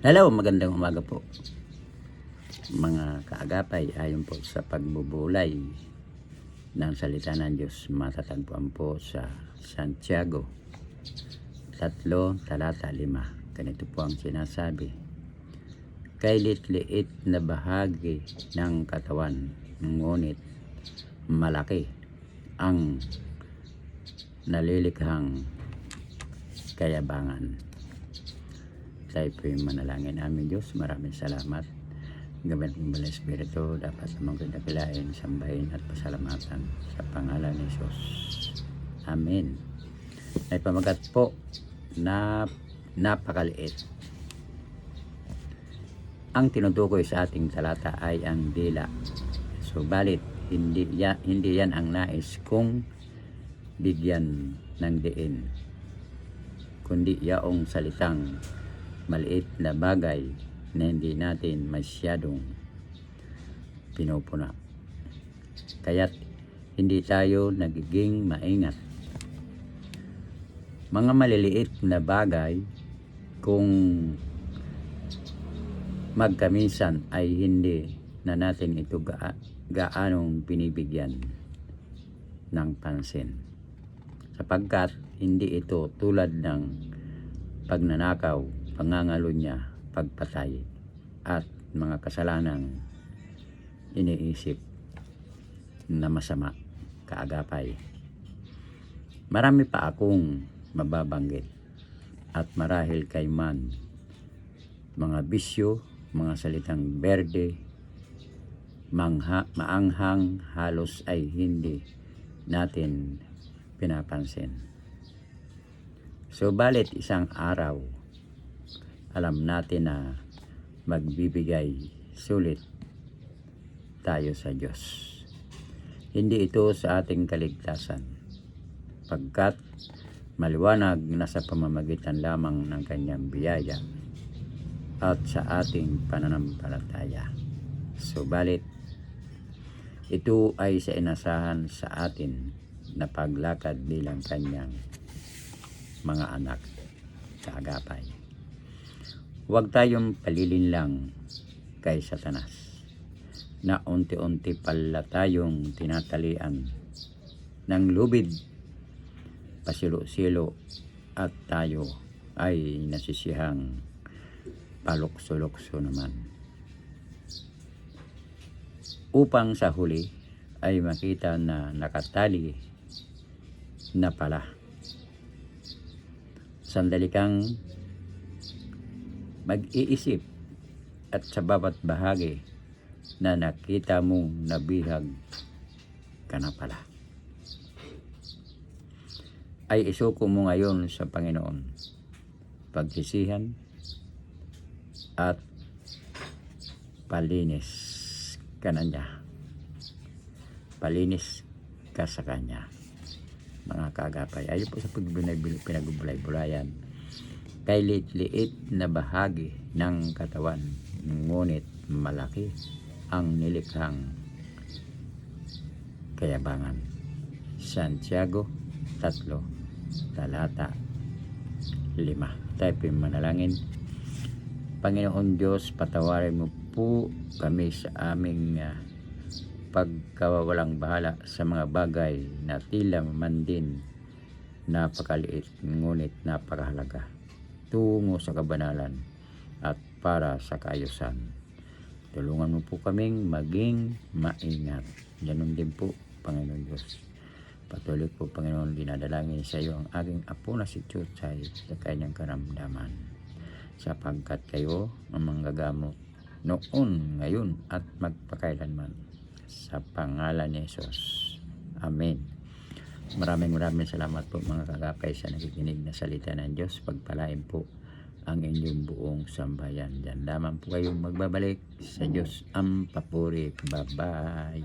Hello, magandang umaga po mga kaagapay. Ayon po sa pagbubulay ng salita ng Diyos, matatagpuan po sa Santiago 3:5. Ganito po ang sinasabi: kay liit-liit na bahagi ng katawan, ngunit malaki ang nalilikhang kayabangan. Tayo po yung manalangin. Amin Diyos, maraming salamat. Gamit mo ba ng Espiritu, dapat namang kinakilain, sambahin at pasalamatan sa pangalan ni Jesus. Amen. May pamagat po na napakaliit. Ang tinutukoy sa ating talata ay ang dila. Subalit, hindi yan ang nais kong bigyan ng diin, kundi yaong salitang maliit na bagay na hindi natin masyadong pinupuna. Kaya't hindi tayo nagiging maingat. Mga maliliit na bagay, kung magkamisan, ay hindi na natin ito gaanong binibigyan ng pansin, sapagkat hindi ito tulad ng pagnanakaw, pangangalunya, pagpatay at mga kasalanang iniisip na masama, kaagapay. Marami pa akong mababanggit at marahil kay man mga bisyo, mga salitang berde, maanghang, halos ay hindi natin pinapansin. Subalit isang araw, alam natin na magbibigay sulit tayo sa Diyos. Hindi ito sa ating kaligtasan, pagkat maliwanag na sa pamamagitan lamang ng kanyang biyaya at sa ating pananampalataya. Subalit ito ay sa inasahan sa atin na paglakad bilang kanyang mga anak, kaagapay. Huwag tayong palilinlang kay Satanas na unti-unti pala tayong tinatalian ng lubid, pasilo-silo, at tayo ay nasisihang palukso-lukso naman, upang sa huli ay makita na nakatali na pala. Sandali kang mag-iisip at sa bawat bahagi na nakita mong nabihag ka na pala, ay isuko mo ngayon sa Panginoon, pagsisihan at palinis ka na niya. Palinis ka sa Kanya, mga kaagapay. Ayon po sa pinagbulay-bulayan, kay liit-liit na bahagi ng katawan, ngunit malaki ang nilikhang kayabangan. Santiago 3:5. Tayo po manalangin. Panginoon Diyos, patawarin mo po kami sa aming pagkawawalang bahala sa mga bagay na tila man din napakaliit, ngunit napakahalaga tungo sa kabanalan at para sa kaayusan. Tulungan mo po kaming maging maingat. Ganun din po, Panginoon Diyos. Patuloy po, Panginoon, dinadalangin sa iyo ang aking apo na si Chuchay sa kanyang karamdaman, sapagkat kayo ang manggagamot noon, ngayon at magpakailanman, sa pangalan ni Jesus. Amen. Maraming salamat po mga kagapay sa nakikinig na salita ng Diyos. Pagpalain po ang inyong buong sambayan. Diyan lamang po kayong magbabalik. Sa Diyos ang papuri. Bye-bye.